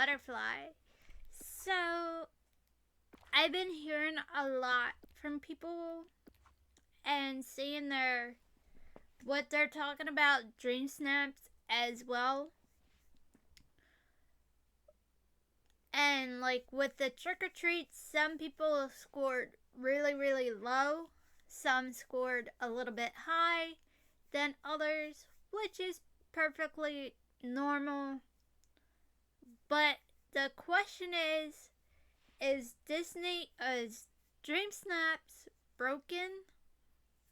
butterfly. So, I've been hearing a lot from people and seeing what they're talking about dream snaps as well. And like with the trick or treats, some people scored really low, some scored a little bit high than others, which is perfectly normal. But the question is Dream Snaps broken?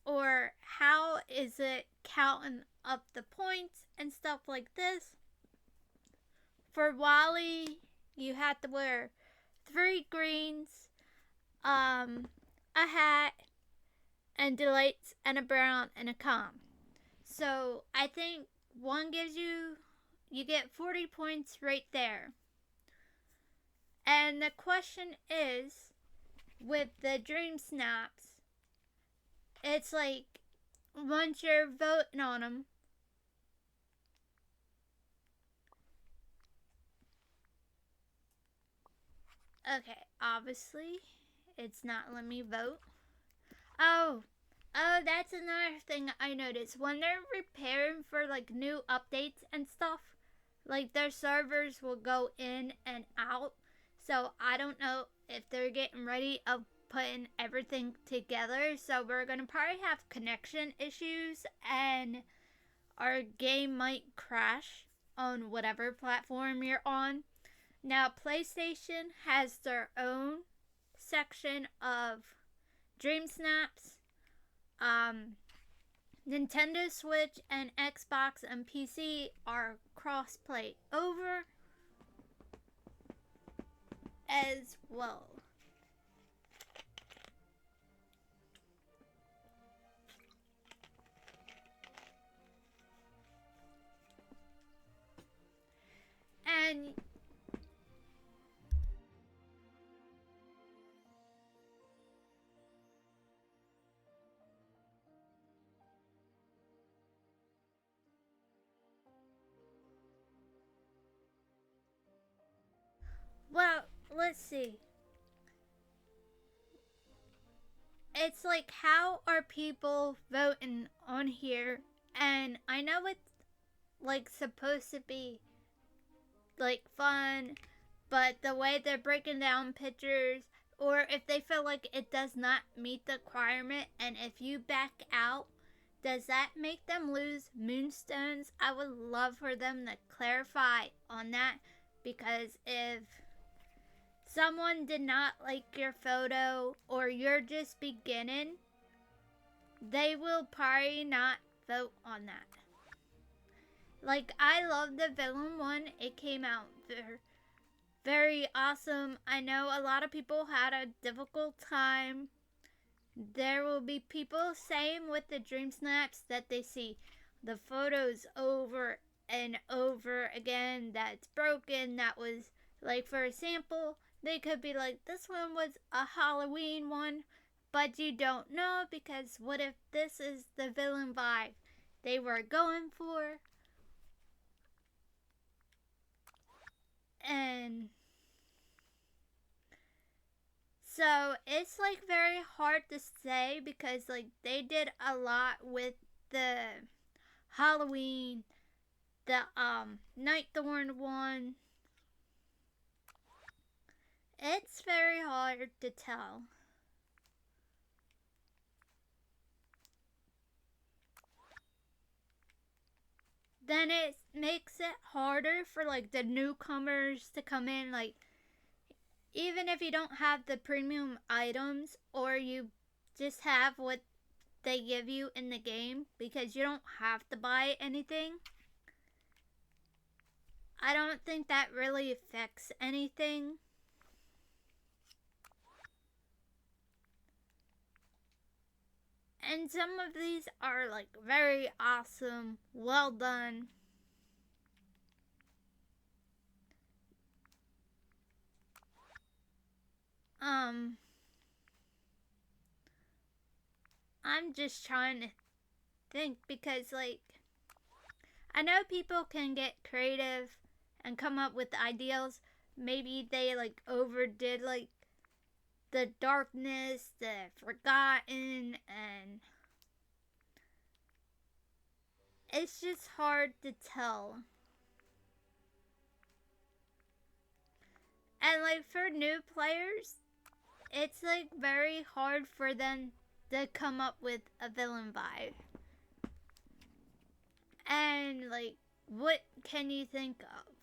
Or how is it counting up the points and stuff like this? For Wally, you had to wear 3 greens, a hat, and delights, and a brown, and a calm. So I think one gives you get 40 points right there. And the question is, with the dream snaps, it's like once you're voting on them, okay, obviously it's not letting me vote. Oh, that's another thing I noticed. When they're preparing for like new updates and stuff, like their servers will go in and out. So I don't know if they're getting ready of putting everything together. So we're gonna probably have connection issues and our game might crash on whatever platform you're on. Now PlayStation has their own section of Dream Snaps. Nintendo Switch and Xbox and PC are cross-play over as well. And well, let's see. It's like, how are people voting on here? And I know it's like supposed to be like fun, but the way they're breaking down pictures, or if they feel like it does not meet the requirement, and if you back out, does that make them lose moonstones? I would love for them to clarify on that, because if someone did not like your photo or you're just beginning, they will probably not vote on that. Like, I love the villain one. It came out very awesome. I know a lot of people had a difficult time. There will be people saying with the dream snaps that they see the photos over and over again that's broken. That was like, for example, they could be like, this one was a Halloween one, but you don't know, because what if this is the villain vibe they were going for? And so it's like very hard to say, because like they did a lot with the Halloween, the Nightthorn one. It's very hard to tell. Then it makes it harder for like the newcomers to come in. Like, even if you don't have the premium items, or you just have what they give you in the game, because you don't have to buy anything, I don't think that really affects anything. And some of these are like very awesome, well done. I'm just trying to think, because like, I know people can get creative and come up with ideals, maybe they like overdid like the darkness, the forgotten, and it's just hard to tell. And like for new players, it's like very hard for them to come up with a villain vibe. And like, what can you think of?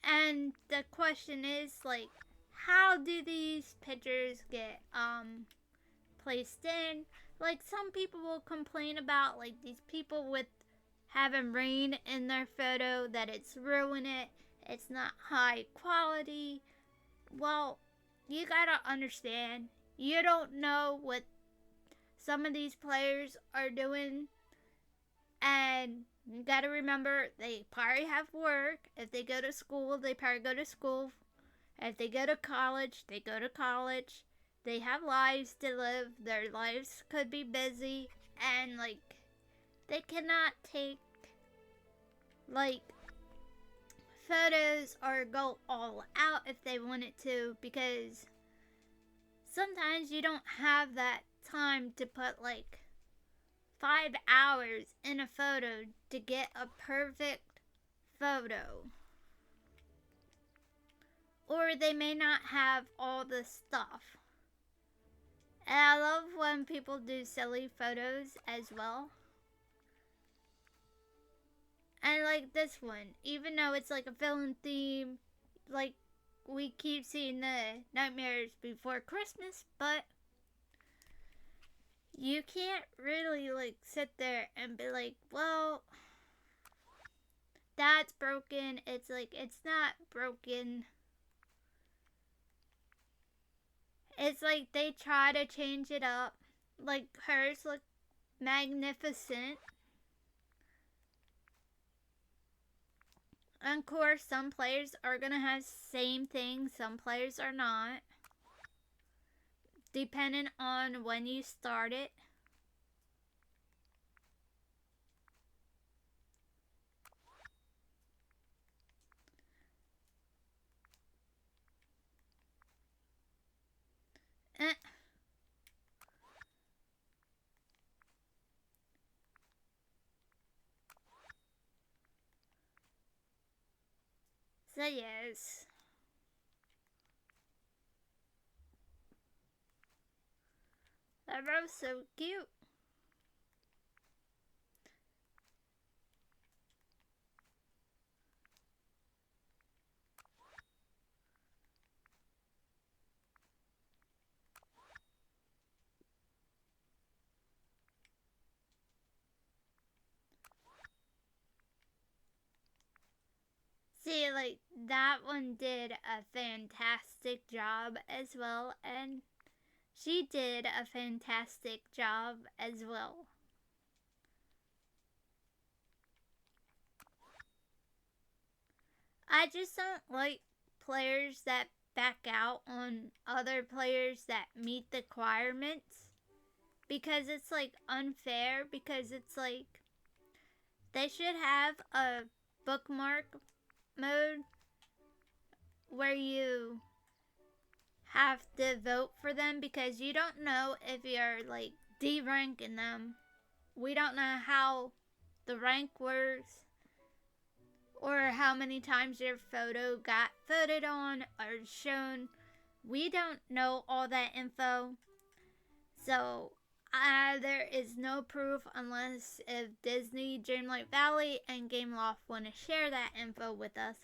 And the question is like, how do these pictures get placed in? Like some people will complain about like these people with having rain in their photo, that it's ruining it. It's not high quality. Well, you gotta understand, you don't know what some of these players are doing, and you gotta remember they probably have work. If they go to school, they probably go to school. If they go to college, they go to college. They have lives to live. Their lives could be busy, and like they cannot take like photos or go all out if they wanted to, because sometimes you don't have that time to put like 5 hours in a photo to get a perfect photo. Or they may not have all the stuff. And I love when people do silly photos as well. And like this one, even though it's like a villain theme, like we keep seeing the Nightmares Before Christmas, but you can't really like sit there and be like, well, that's broken. It's like, it's not broken. It's like they try to change it up. Like hers look magnificent. And of course, some players are gonna have same thing, some players are not. Depending on when you start it. Eh. So yes. That bro's so cute. See, like, that one did a fantastic job as well, and she did a fantastic job as well. I just don't like players that back out on other players that meet the requirements, because it's like unfair, because it's like they should have a bookmark mode where you have to vote for them, because you don't know if you're like D-ranking them. We don't know how the rank works, or how many times your photo got voted on or shown. We don't know all that info. So there is no proof unless if Disney, Dreamlight Valley, and Gameloft want to share that info with us,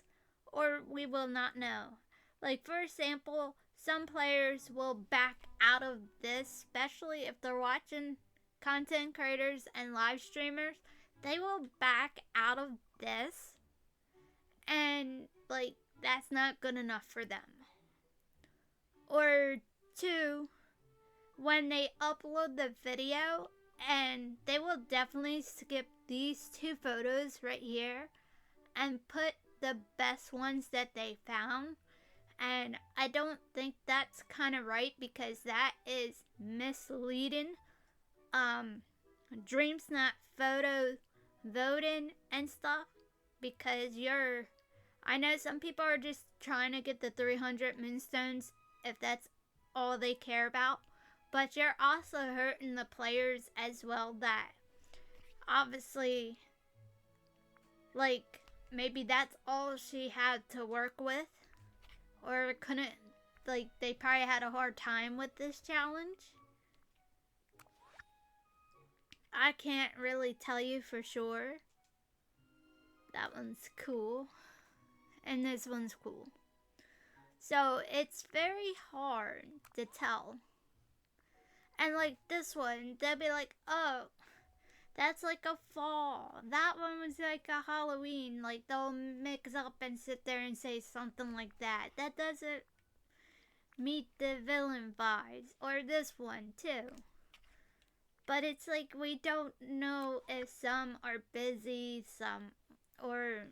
or we will not know. Like for example, some players will back out of this, especially if they're watching content creators and live streamers. They will back out of this, and like that's not good enough for them. Or two, when they upload the video, and they will definitely skip these two photos right here and put the best ones that they found. And I don't think that's kind of right because that is misleading. Dreamsnap photo voting and stuff because I know some people are just trying to get the 300 moonstones if that's all they care about, but you're also hurting the players as well that obviously, like, maybe that's all she had to work with, or couldn't, like, they probably had a hard time with this challenge. I can't really tell you for sure. That one's cool. And this one's cool. So it's very hard to tell. And like this one, they'll be like, oh, that's like a fall. That one was like a Halloween. Like they'll mix up and sit there and say something like that. That doesn't meet the villain vibes. Or this one too. But it's like we don't know if some are busy, some, or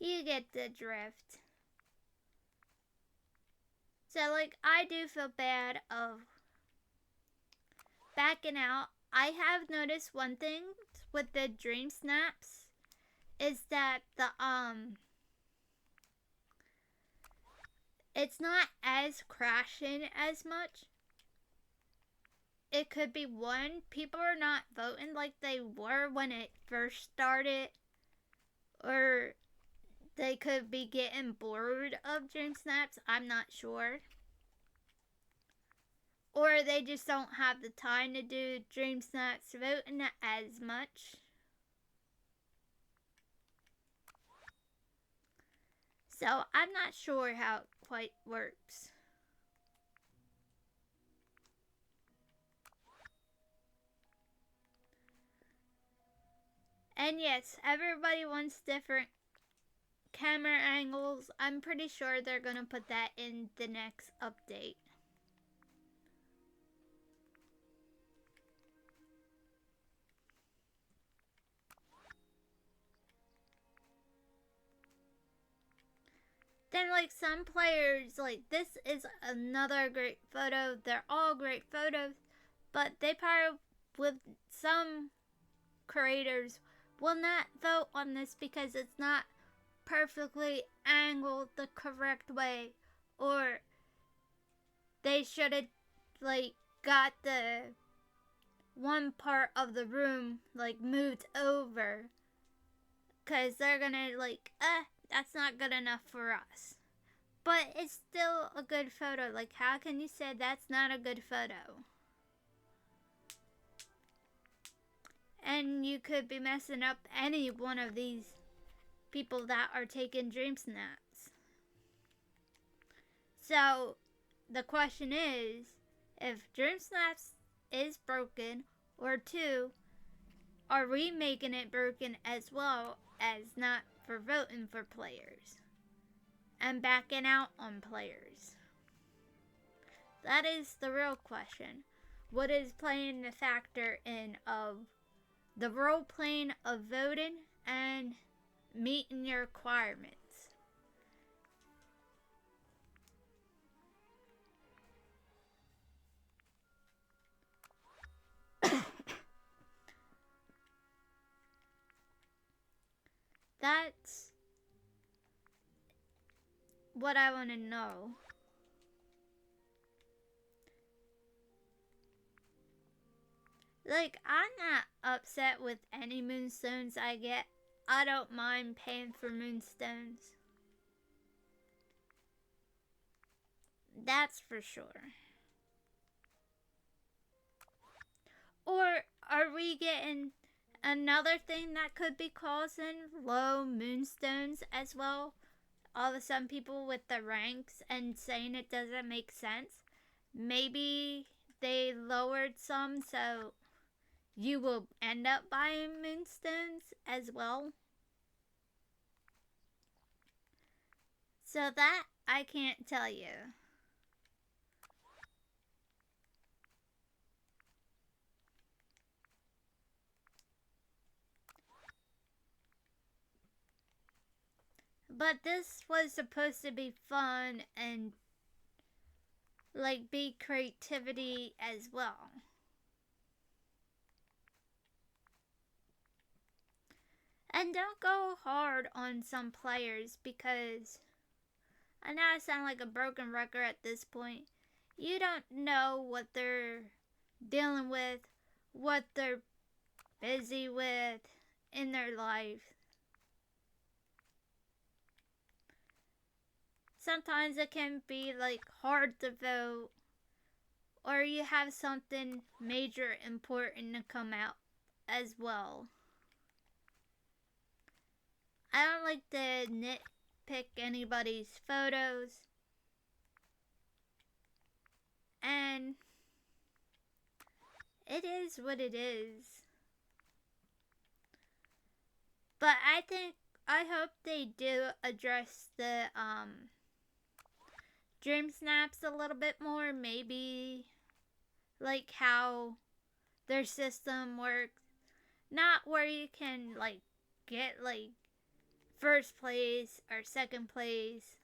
you get the drift. So like I do feel bad of backing out. I have noticed one thing with the dream snaps is that it's not as crashing as much. It could be one, people are not voting like they were when it first started, or they could be getting bored of dream snaps. I'm not sure. Or they just don't have the time to do dream snaps voting as much. So I'm not sure how it quite works. And yes, everybody wants different camera angles. I'm pretty sure they're going to put that in the next update. Then like some players, like this is another great photo. They're all great photos, but they probably, with some creators, will not vote on this because it's not perfectly angled the correct way, or they should have like got the one part of the room like moved over, because they're gonna like, that's not good enough for us. But it's still a good photo. Like, how can you say that's not a good photo? And you could be messing up any one of these people that are taking dream snaps. So the question is, if dream snaps is broken, or two, are we making it broken as well as not for voting for players and backing out on players? That is the real question. What is playing the factor in of the role playing of voting and meeting your requirements? That's what I want to know. Like, I'm not upset with any moonstones I get. I don't mind paying for moonstones. That's for sure. Or are we getting another thing that could be causing low moonstones as well? All of a sudden people with the ranks and saying it doesn't make sense. Maybe they lowered some so you will end up buying moonstones as well. So that I can't tell you. But this was supposed to be fun and like be creativity as well. And don't go hard on some players, because I know I sound like a broken record at this point. You don't know what they're dealing with, what they're busy with in their life. Sometimes it can be like hard to vote, or you have something major important to come out as well. I don't like to nitpick anybody's photos, and it is what it is. But I hope they do address the dream snaps a little bit more. Maybe like how their system works. Not where you can like get like first place or second place.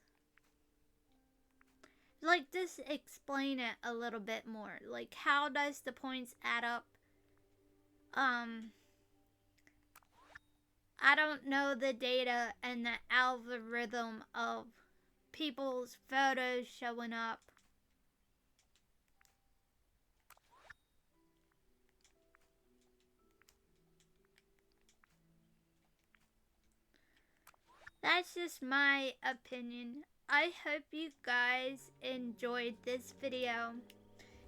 Like, just explain it a little bit more. Like, how does the points add up? I don't know the data and the algorithm of people's photos showing up. That's just my opinion. I hope you guys enjoyed this video.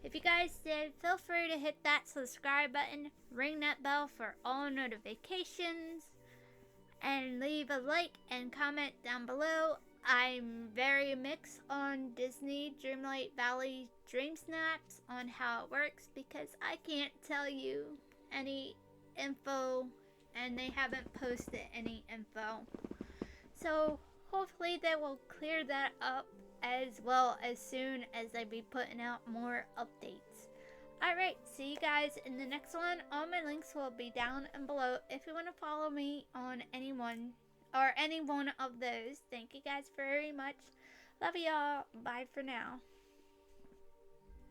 If you guys did, feel free to hit that subscribe button, ring that bell for all notifications, and leave a like and comment down below. I'm very mixed on Disney Dreamlight Valley Dream Snaps on how it works, because I can't tell you any info and they haven't posted any info. So hopefully they will clear that up as well as soon as they be putting out more updates. Alright, see you guys in the next one. All my links will be down and below if you want to follow me on any one of those. Thank you guys very much. Love y'all. Bye for now.